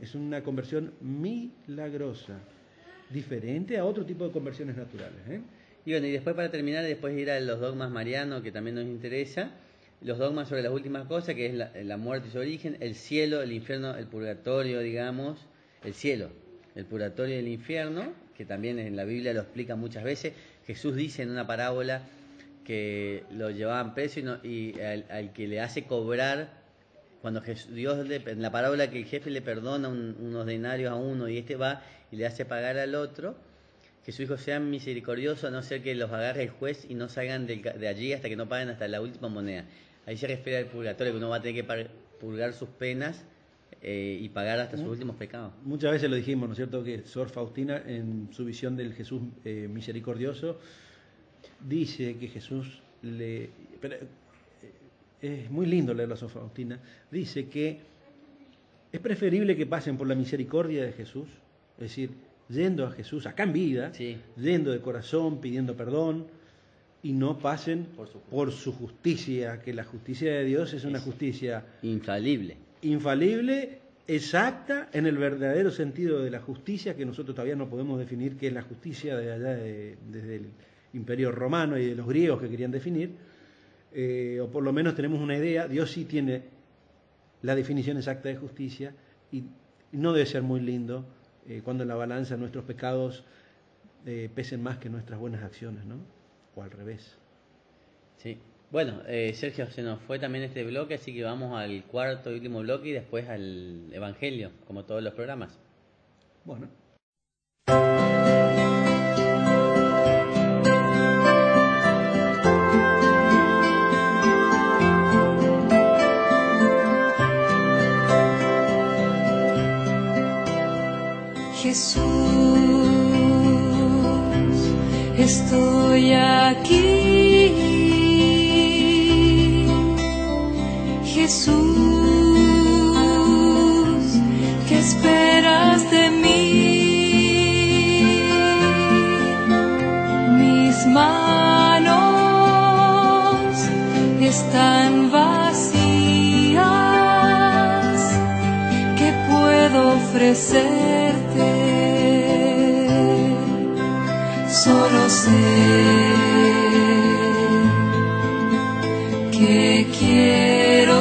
Es una conversión milagrosa, diferente a otro tipo de conversiones naturales. Y bueno, y después, para terminar, después ir a los dogmas marianos, que también nos interesa, los dogmas sobre las últimas cosas, que es la muerte y su origen, el cielo, el infierno, el purgatorio, digamos, el cielo, el purgatorio y el infierno, que también en la Biblia lo explica muchas veces. Jesús dice en una parábola que lo llevaban preso y al que le hace cobrar, cuando Dios en la parábola, que el jefe le perdona unos denarios a uno y este va y le hace pagar al otro, que su hijo sea misericordioso, a no ser que los agarre el juez y no salgan de allí hasta que no paguen hasta la última moneda. Ahí se refiere al purgatorio, que uno va a tener que purgar sus penas y pagar hasta sus últimos pecados. Muchas veces lo dijimos, ¿no es cierto?, que Sor Faustina, en su visión del Jesús misericordioso, dice que Jesús es muy lindo leer a Sor Faustina, dice que es preferible que pasen por la misericordia de Jesús, es decir, yendo a Jesús acá en vida, yendo de corazón, pidiendo perdón, y no pasen por su justicia, que la justicia de Dios es una justicia infalible, exacta, en el verdadero sentido de la justicia, que nosotros todavía no podemos definir qué es la justicia de allá desde el Imperio Romano y de los griegos que querían definir, o por lo menos tenemos una idea. Dios sí tiene la definición exacta de justicia, y no debe ser muy lindo cuando en la balanza nuestros pecados pesen más que nuestras buenas acciones, ¿no? O al revés. Sí. Bueno, Sergio, se nos fue también este bloque, así que vamos al cuarto y último bloque y después al Evangelio, como todos los programas. Bueno. Jesús, estoy aquí. Jesús, ¿qué esperas de mí? Mis manos están vacías. ¿Qué puedo ofrecerte? Solo sé que quiero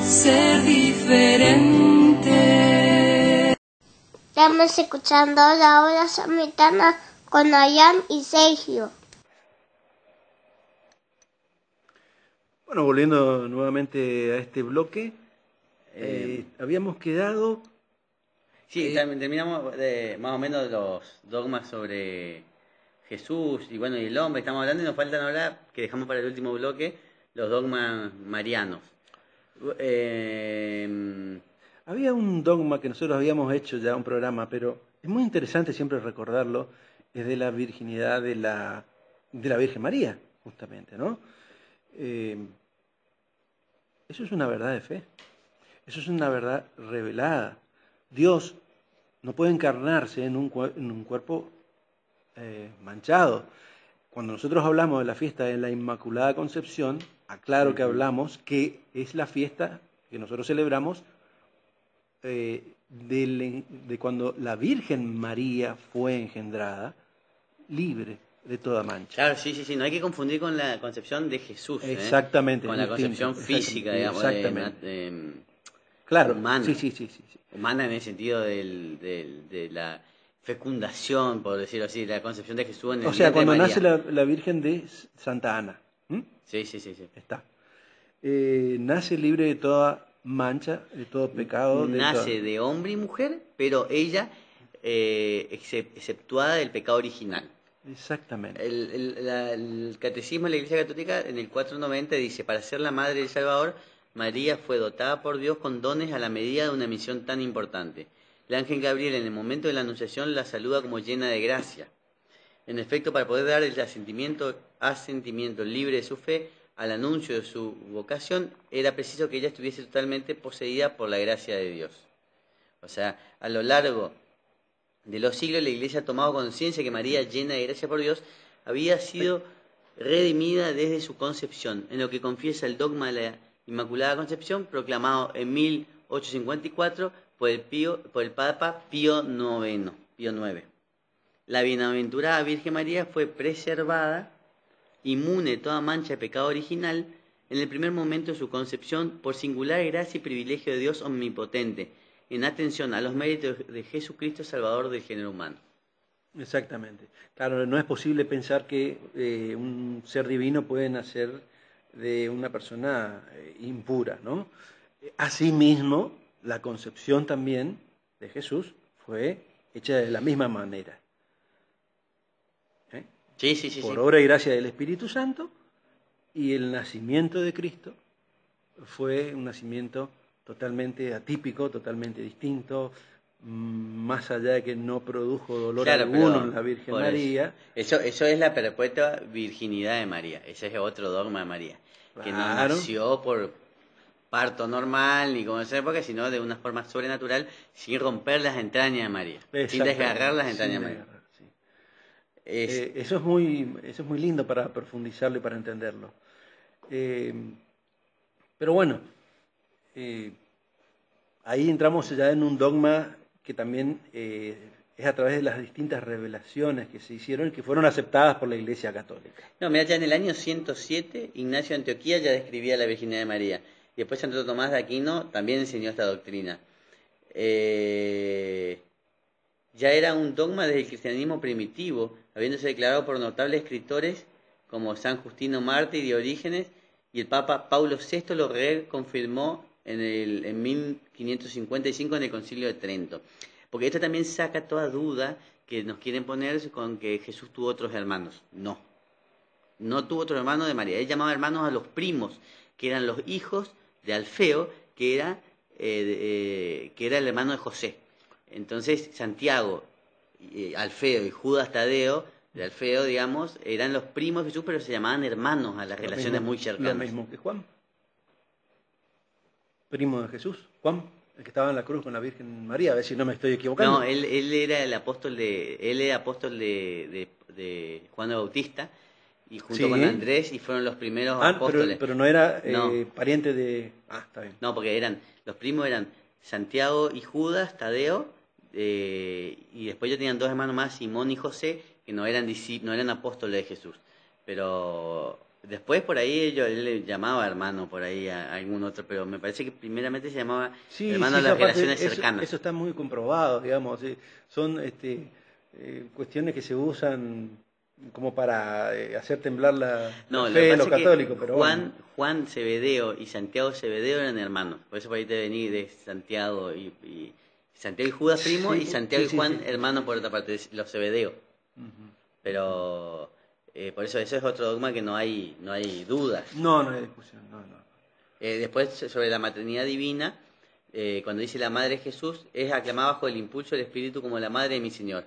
ser diferente. Estamos escuchando la hora samaritana con Ayam y Sergio. Bueno, volviendo nuevamente a este bloque, habíamos quedado... Sí, terminamos más o menos los dogmas sobre Jesús y bueno, y el hombre, estamos hablando y nos faltan ahora, que dejamos para el último bloque, los dogmas marianos. Había un dogma que nosotros habíamos hecho ya un programa, pero es muy interesante siempre recordarlo, es de la virginidad de la Virgen María, justamente, ¿no? Eso es una verdad de fe, eso es una verdad revelada. Dios no puede encarnarse en un cuerpo manchado. Cuando nosotros hablamos de la fiesta de la Inmaculada Concepción, aclaro que hablamos que es la fiesta que nosotros celebramos de cuando la Virgen María fue engendrada, libre de toda mancha. Claro, sí, no hay que confundir con la concepción de Jesús. Exactamente. Con la concepción física, digamos, claro, humana. Sí. Humana en el sentido de la fecundación, por decirlo así, la concepción de Jesús en el O sea, vientre de cuando nace María. la Virgen de Santa Ana. Sí. Está. Nace libre de toda mancha, de todo pecado. Nace de hombre y mujer, pero ella exceptuada del pecado original. Exactamente. El Catecismo de la Iglesia Católica en el 490 dice: para ser la madre del Salvador, María fue dotada por Dios con dones a la medida de una misión tan importante. El ángel Gabriel en el momento de la anunciación la saluda como llena de gracia. En efecto, para poder dar el asentimiento libre de su fe al anuncio de su vocación, era preciso que ella estuviese totalmente poseída por la gracia de Dios. O sea, a lo largo de los siglos la Iglesia ha tomado conciencia que María, llena de gracia por Dios, había sido redimida desde su concepción, en lo que confiesa el dogma de la Inmaculada Concepción, proclamado en 1854 por el Papa Pío IX. La bienaventurada Virgen María fue preservada, inmune de toda mancha de pecado original, en el primer momento de su concepción, por singular gracia y privilegio de Dios omnipotente, en atención a los méritos de Jesucristo, Salvador del género humano. Exactamente. Claro, no es posible pensar que un ser divino puede nacer de una persona impura, ¿no? Asimismo, la concepción también de Jesús fue hecha de la misma manera. Sí. Por obra y gracia del Espíritu Santo, y el nacimiento de Cristo fue un nacimiento totalmente atípico, totalmente distinto, más allá de que no produjo dolor alguno en la Virgen María. Eso es la perpetua virginidad de María, ese es otro dogma de María, que no nació por parto normal ni como en esa época, sino de una forma sobrenatural, sin romper las entrañas de María, sin desgarrar las entrañas de María. Eso es muy lindo para profundizarlo y para entenderlo. Pero bueno, ahí entramos ya en un dogma que también es a través de las distintas revelaciones que se hicieron y que fueron aceptadas por la Iglesia Católica. No, mira, ya en el año 107, Ignacio de Antioquía ya describía la virginidad de María. Y después Santo Tomás de Aquino también enseñó esta doctrina. ya era un dogma desde el cristianismo primitivo, habiéndose declarado por notables escritores como San Justino Mártir y Orígenes, y el Papa Paulo VI lo reconfirmó en 1555 en el Concilio de Trento. Porque esto también saca toda duda que nos quieren poner con que Jesús tuvo otros hermanos. No tuvo otro hermano de María. Él llamaba hermanos a los primos, que eran los hijos de Alfeo, que era el hermano de José. Entonces Santiago, Alfeo y Judas Tadeo, de Alfeo, digamos, eran los primos de Jesús, pero se llamaban hermanos a las relaciones muy cercanas. Lo mismo que Juan, primo de Jesús, Juan, el que estaba en la cruz con la Virgen María, a ver si no me estoy equivocando. No, él era el apóstol de Juan el Bautista, y junto con Andrés, y fueron los primeros apóstoles. Pero no era pariente de... está bien. No, porque los primos eran Santiago y Judas, Tadeo, y después ellos tenían dos hermanos más, Simón y José, que no eran apóstoles de Jesús. Pero después por ahí él le llamaba hermano por ahí a algún otro, pero me parece que primeramente se llamaba hermano de las relaciones cercanas. Eso está muy comprobado, digamos. Son cuestiones que se usan como para hacer temblar la fe de los católicos. Pero Juan Zebedeo y Santiago Zebedeo eran hermanos. Por eso por ahí te vení de Santiago y Santiago y Judas primo, y Santiago y Juan hermanos por otra parte, los Zebedeo. Pero por eso es otro dogma que no hay dudas. No hay discusión. Después, sobre la maternidad divina, cuando dice la madre de Jesús, es aclamada bajo el impulso del Espíritu como la madre de mi Señor.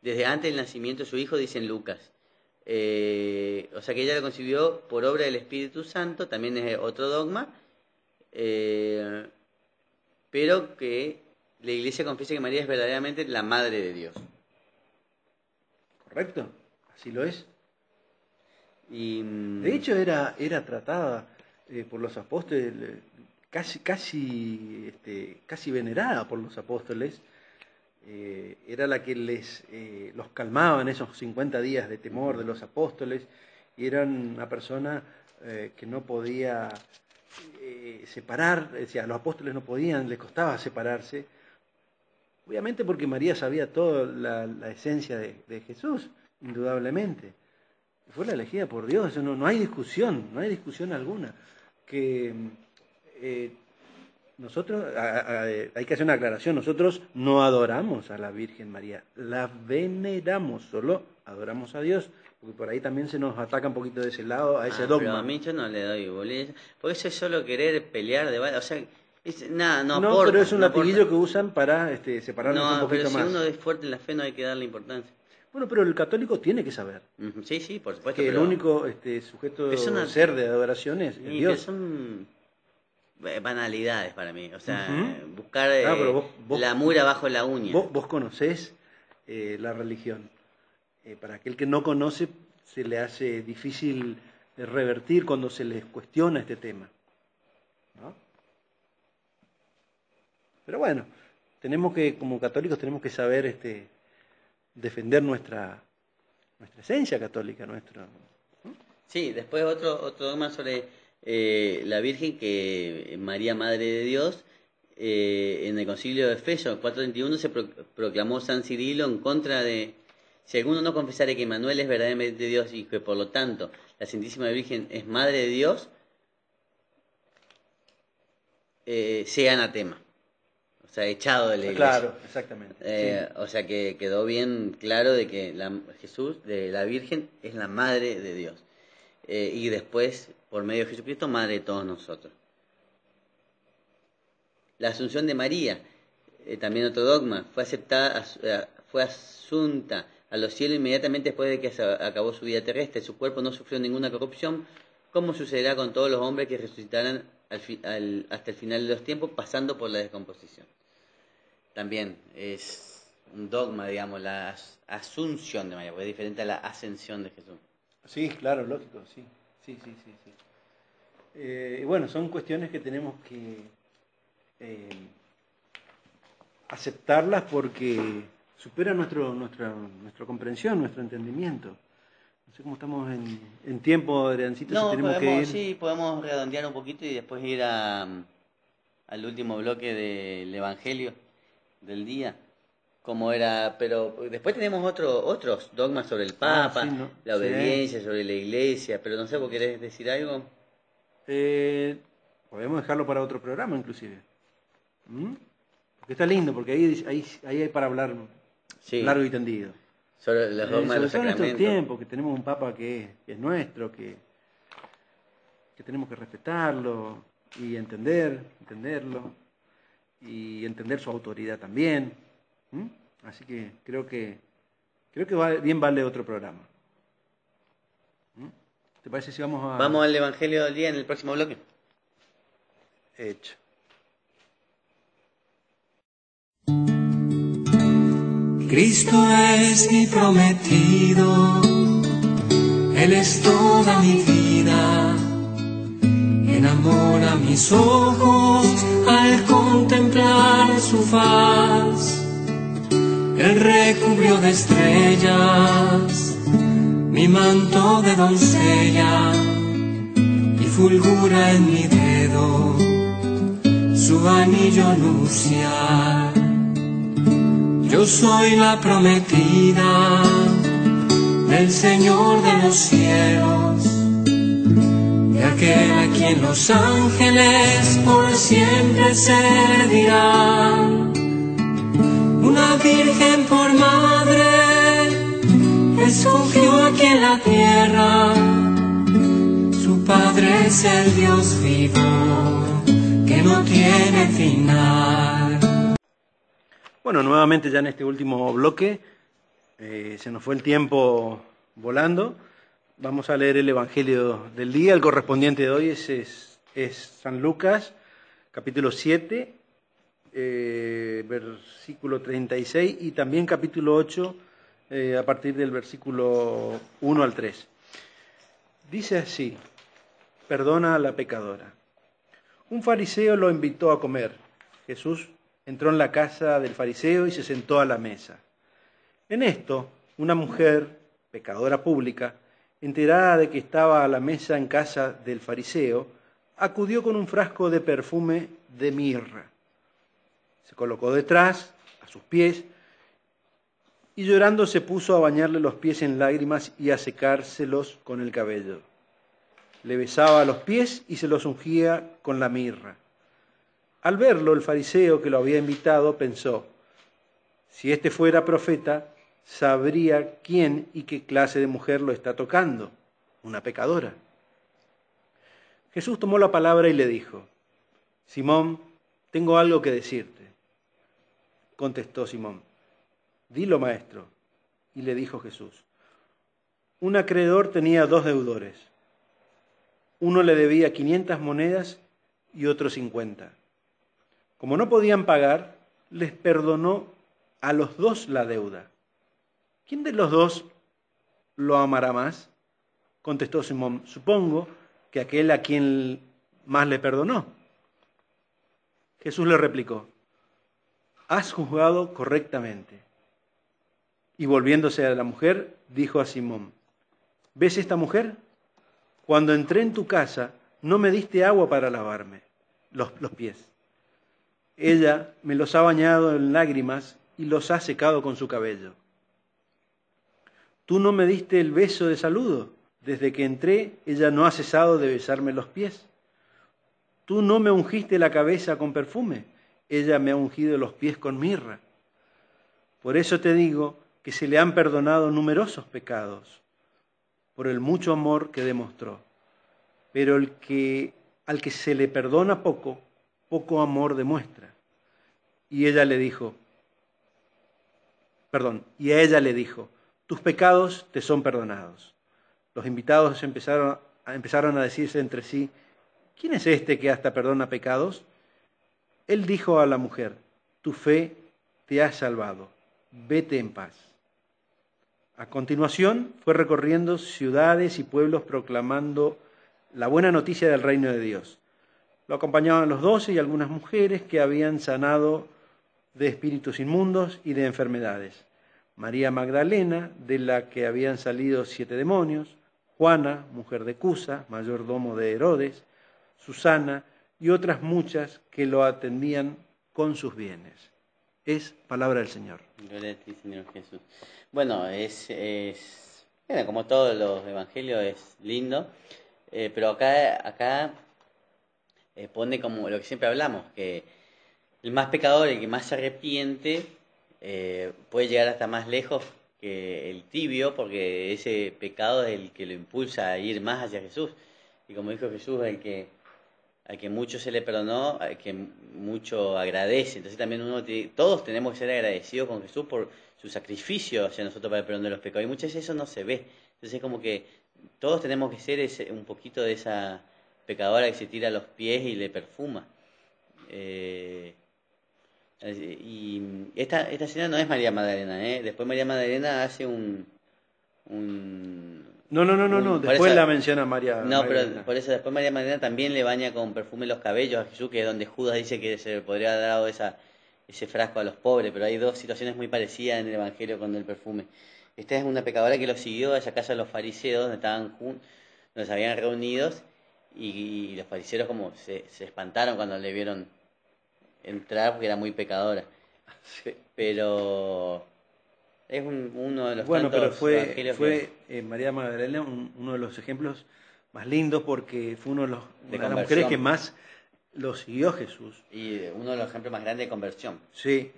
Desde antes del nacimiento de su hijo, dice en Lucas. O sea que ella lo concibió por obra del Espíritu Santo, también es otro dogma, pero que la Iglesia confiesa que María es verdaderamente la madre de Dios. Correcto, así lo es. Y de hecho era tratada por los apóstoles, casi venerada por los apóstoles. Era la que los calmaba en esos 50 días de temor de los apóstoles, y era una persona que no podía separar, a los apóstoles no podían, les costaba separarse, obviamente porque María sabía toda la esencia de Jesús, indudablemente. Fue la elegida por Dios, eso no hay discusión alguna. Que nosotros, hay que hacer una aclaración, nosotros no adoramos a la Virgen María, la veneramos, solo adoramos a Dios, porque por ahí también se nos ataca un poquito de ese lado, a ese dogma. Pero a mí yo no le doy bolilla, porque eso es solo querer pelear, o sea, no aporta. Pero es un latiguillo que usan para separarnos un poquito más. No, pero si uno es fuerte en la fe no hay que darle importancia. Bueno, pero el católico tiene que saber. Sí, por supuesto. Que el único sujeto ser de adoración es Dios. Son banalidades para mí, o sea, buscar vos, la mura bajo la uña. Vos conocés la religión. Para aquel que no conoce se le hace difícil revertir cuando se les cuestiona este tema, ¿no? Pero bueno, como católicos tenemos que saber defender nuestra esencia católica, ¿no? Sí, después otro dogma sobre la Virgen, que María, Madre de Dios, en el Concilio de Efeso 431 se proclamó San Cirilo en contra de: si alguno no confesare que Manuel es verdaderamente Dios y que por lo tanto la Santísima Virgen es Madre de Dios, sea anatema. O sea, echado de la iglesia. Claro, exactamente. Sí. O sea que quedó bien claro de que la Virgen es la Madre de Dios. Y después, por medio de Jesucristo, Madre de todos nosotros. La Asunción de María, también otro dogma, fue asunta a los cielos inmediatamente después de que acabó su vida terrestre. Su cuerpo no sufrió ninguna corrupción, como sucederá con todos los hombres que resucitarán hasta el final de los tiempos, pasando por la descomposición. También es un dogma, digamos, la asunción de María, porque es diferente a la ascensión de Jesús. Sí, claro, lógico, sí. Y bueno, son cuestiones que tenemos que aceptarlas porque superan nuestra comprensión, nuestro entendimiento. No sé cómo estamos en tiempo, Adriancito, si tenemos que ir. Sí, podemos redondear un poquito y después ir al último bloque del Evangelio del día. como era, pero después tenemos otros dogmas sobre el Papa, sí, ¿no? la obediencia, sobre la Iglesia, pero no sé, ¿vos querés decir algo? Podemos dejarlo para otro programa, inclusive. Porque está lindo, porque ahí hay para hablar Sí, largo y tendido. sobre los dogmas de Sobre los todo en estos sacramentos. tiempos, que tenemos un Papa que es nuestro, que tenemos que respetarlo y entenderlo, y entender su autoridad también. Así que creo que bien vale otro programa. ¿Te parece si vamos a...? Vamos al Evangelio del día en el próximo bloque. Hecho. Cristo es mi prometido, Él es toda mi vida, enamora mis ojos al contemplar su faz, Él recubrió de estrellas mi manto de doncella y fulgura en mi dedo su anillo nupcial. Yo soy la prometida del Señor de los cielos, de aquel a quien los ángeles por siempre servirán. Una virgen por madre escogió aquí en la tierra, su Padre es el Dios vivo que no tiene final. Bueno, nuevamente ya en este último bloque, se nos fue el tiempo volando. Vamos a leer el Evangelio del día. El correspondiente de hoy es San Lucas, capítulo 7, versículo 36, y también capítulo 8, a partir del versículo 1 al 3. Dice así: perdona a la pecadora. Un fariseo lo invitó a comer. Jesús entró en la casa del fariseo y se sentó a la mesa. En esto, una mujer, pecadora pública, enterada de que estaba a la mesa en casa del fariseo, acudió con un frasco de perfume de mirra. Se colocó detrás, a sus pies, y llorando se puso a bañarle los pies en lágrimas y a secárselos con el cabello. Le besaba los pies y se los ungía con la mirra. Al verlo, el fariseo que lo había invitado pensó: si este fuera profeta, sabría quién y qué clase de mujer lo está tocando, una pecadora. Jesús tomó la palabra y le dijo: Simón, tengo algo que decirte. Contestó Simón: dilo, maestro. Y le dijo Jesús: un acreedor tenía 2 deudores. Uno le debía 500 monedas y otro 50. Como no podían pagar, les perdonó a los 2 la deuda. ¿Quién de los 2 lo amará más? Contestó Simón: supongo que aquel a quien más le perdonó. Jesús le replicó: has juzgado correctamente. Y volviéndose a la mujer, dijo a Simón: ¿ves esta mujer? Cuando entré en tu casa, no me diste agua para lavarme los pies. Ella me los ha bañado en lágrimas y los ha secado con su cabello. Tú no me diste el beso de saludo. Desde que entré, ella no ha cesado de besarme los pies. Tú no me ungiste la cabeza con perfume. Ella me ha ungido los pies con mirra. Por eso te digo que se le han perdonado numerosos pecados, por el mucho amor que demostró. Pero al que se le perdona poco, poco amor demuestra. Y a ella le dijo: tus pecados te son perdonados. Los invitados empezaron a decirse entre sí: ¿quién es este que hasta perdona pecados? Él dijo a la mujer: tu fe te ha salvado, vete en paz. A continuación fue recorriendo ciudades y pueblos proclamando la buena noticia del reino de Dios. Lo acompañaban los 12 y algunas mujeres que habían sanado de espíritus inmundos y de enfermedades. María Magdalena, de la que habían salido 7 demonios, Juana, mujer de Cusa, mayordomo de Herodes, Susana y otras muchas que lo atendían con sus bienes. es palabra del Señor. Gloria a ti, Señor Jesús. Bueno, bueno, como todos los evangelios es lindo, pero acá pone como lo que siempre hablamos, que el más pecador, el que más se arrepiente, puede llegar hasta más lejos que el tibio, porque ese pecado es el que lo impulsa a ir más hacia Jesús. Y como dijo Jesús, al que mucho se le perdonó, al que mucho agradece. Entonces también todos tenemos que ser agradecidos con Jesús por su sacrificio hacia nosotros para el perdón de los pecados. Y muchas veces eso no se ve. Entonces es como que todos tenemos que ser un poquito de esa pecadora que se tira a los pies y le perfuma. Y esta escena no es María Magdalena, Después María Magdalena hace No. Después la menciona María. No, Magdalena. pero por eso después María Magdalena también le baña con perfume los cabellos a Jesús, que es donde Judas dice que se le podría haber dado ese frasco a los pobres, pero hay dos situaciones muy parecidas en el Evangelio con el perfume. Esta es una pecadora que lo siguió a esa casa de los fariseos, donde se habían reunidos, y los fariseos como se espantaron cuando le vieron entrar porque era muy pecadora. Pero es uno de los tantos evangelios fue María Magdalena uno de los ejemplos más lindos, porque fue una de las mujeres que más lo siguió Jesús. Y uno de los ejemplos más grandes de conversión. Sí.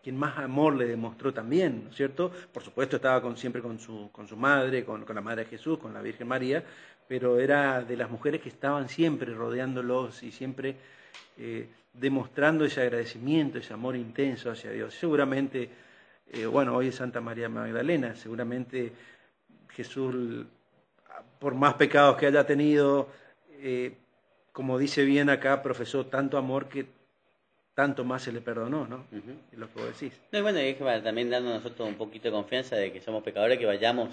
Quien más amor le demostró también, ¿no es cierto? Por supuesto estaba siempre con su madre, con la madre de Jesús, con la Virgen María, pero era de las mujeres que estaban siempre rodeándolos y siempre demostrando ese agradecimiento, ese amor intenso hacia Dios. Seguramente, hoy es Santa María Magdalena, seguramente Jesús, por más pecados que haya tenido, como dice bien acá, profesó tanto amor que tanto más se le perdonó, ¿no? Uh-huh. Es lo que vos decís. No, y bueno, y es que para también darnos a nosotros un poquito de confianza de que somos pecadores, que vayamos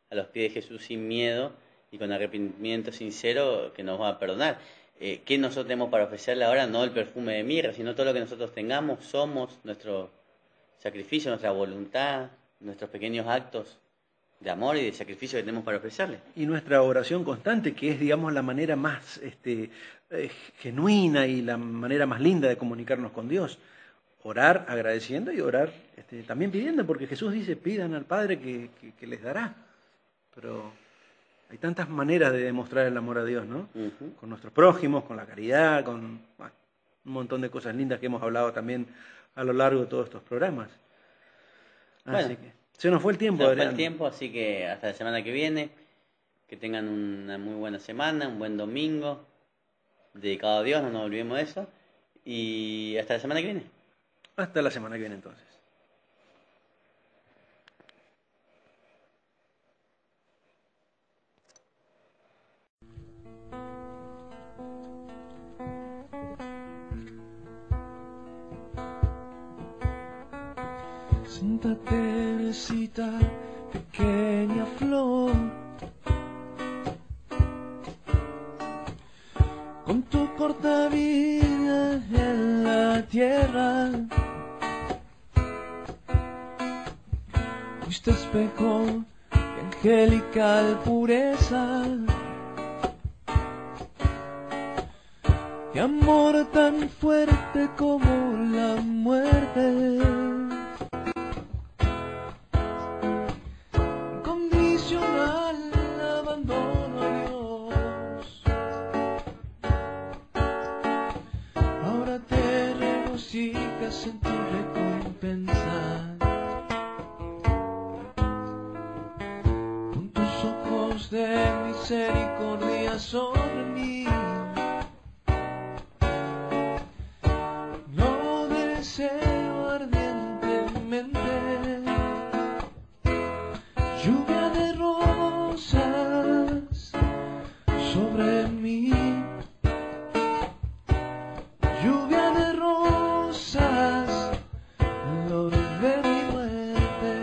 a los pies de Jesús sin miedo y con arrepentimiento sincero, que nos va a perdonar. ¿Qué nosotros tenemos para ofrecerle ahora? No el perfume de mirra, sino todo lo que nosotros tengamos, somos, nuestro sacrificio, nuestra voluntad, nuestros pequeños actos de amor y de sacrificio que tenemos para ofrecerle. Y nuestra oración constante, que es, digamos, la manera más genuina y la manera más linda de comunicarnos con Dios. Orar agradeciendo y orar también pidiendo, porque Jesús dice, pidan al Padre que les dará. Pero hay tantas maneras de demostrar el amor a Dios, ¿no? Uh-huh. Con nuestros prójimos, con la caridad, con un montón de cosas lindas que hemos hablado también a lo largo de todos estos programas. Así que se nos fue el tiempo, Adrián. Se nos fue el tiempo, así que hasta la semana que viene. Que tengan una muy buena semana, un buen domingo, dedicado a Dios, no nos olvidemos de eso. Y hasta la semana que viene. Hasta la semana que viene, entonces. Santa Teresita, pequeña flor, con tu corta vida en la tierra, fuiste espejo de angelical pureza, de amor tan fuerte como la muerte. En tu recompensa, con tus ojos de misericordia sobre mí, lo deseo ardientemente. Lluvia de rosas sobre mí, lluvia de rosas, olor de mi muerte,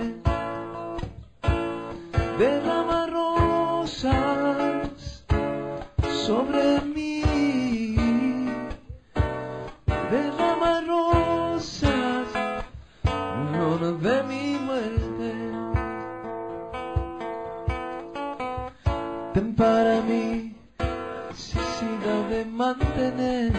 derrama rosas sobre mí, derrama rosas, olor de mi muerte. Ten para mí la necesidad de mantener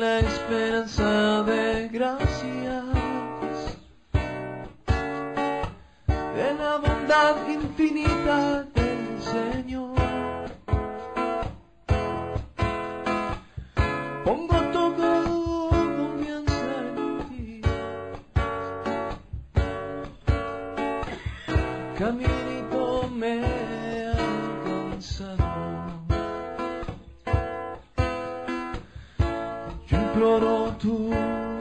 la esperanza de gracias, de la bondad infinita del Señor. Pongo todo confianza en ti, caminito me ha alcanzado. Yo imploro tu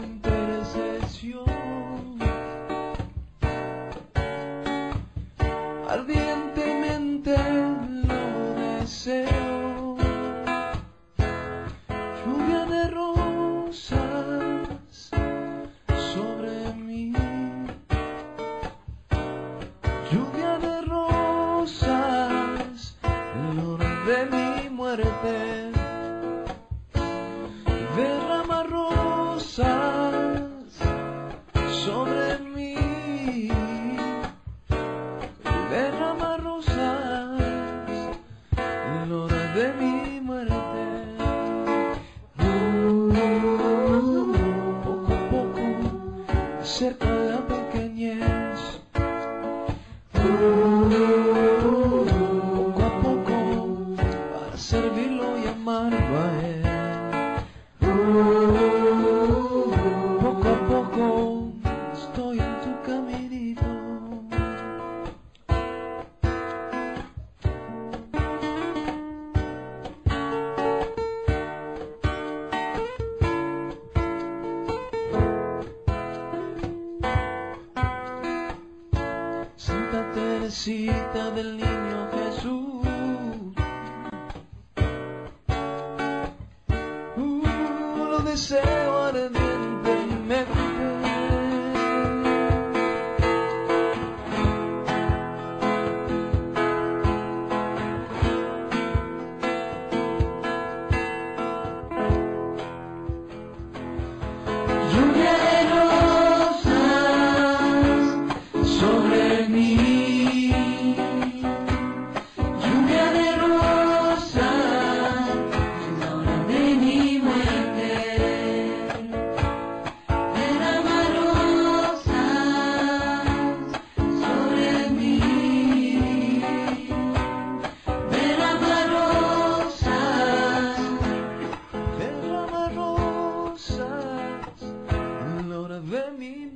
intercesión, ardientemente lo deseo. Lluvia de rosas sobre mí, lluvia de rosas en la hora de mi muerte. Derrama rosas sobre mí, derrama rosas en la hora de mi muerte. Poco a poco acerca la pequeñez, poco a poco para servirlo y amarlo a él. Poco a poco estoy en tu caminito. Santa Teresita del Niño Jesús, lo deseo ardientemente. Lluvia de rosas sobre mí, lluvia de rosas en la hora de mi muerte. Derrama rosas sobre mí, derrama rosas, derrama rosas en la hora de mi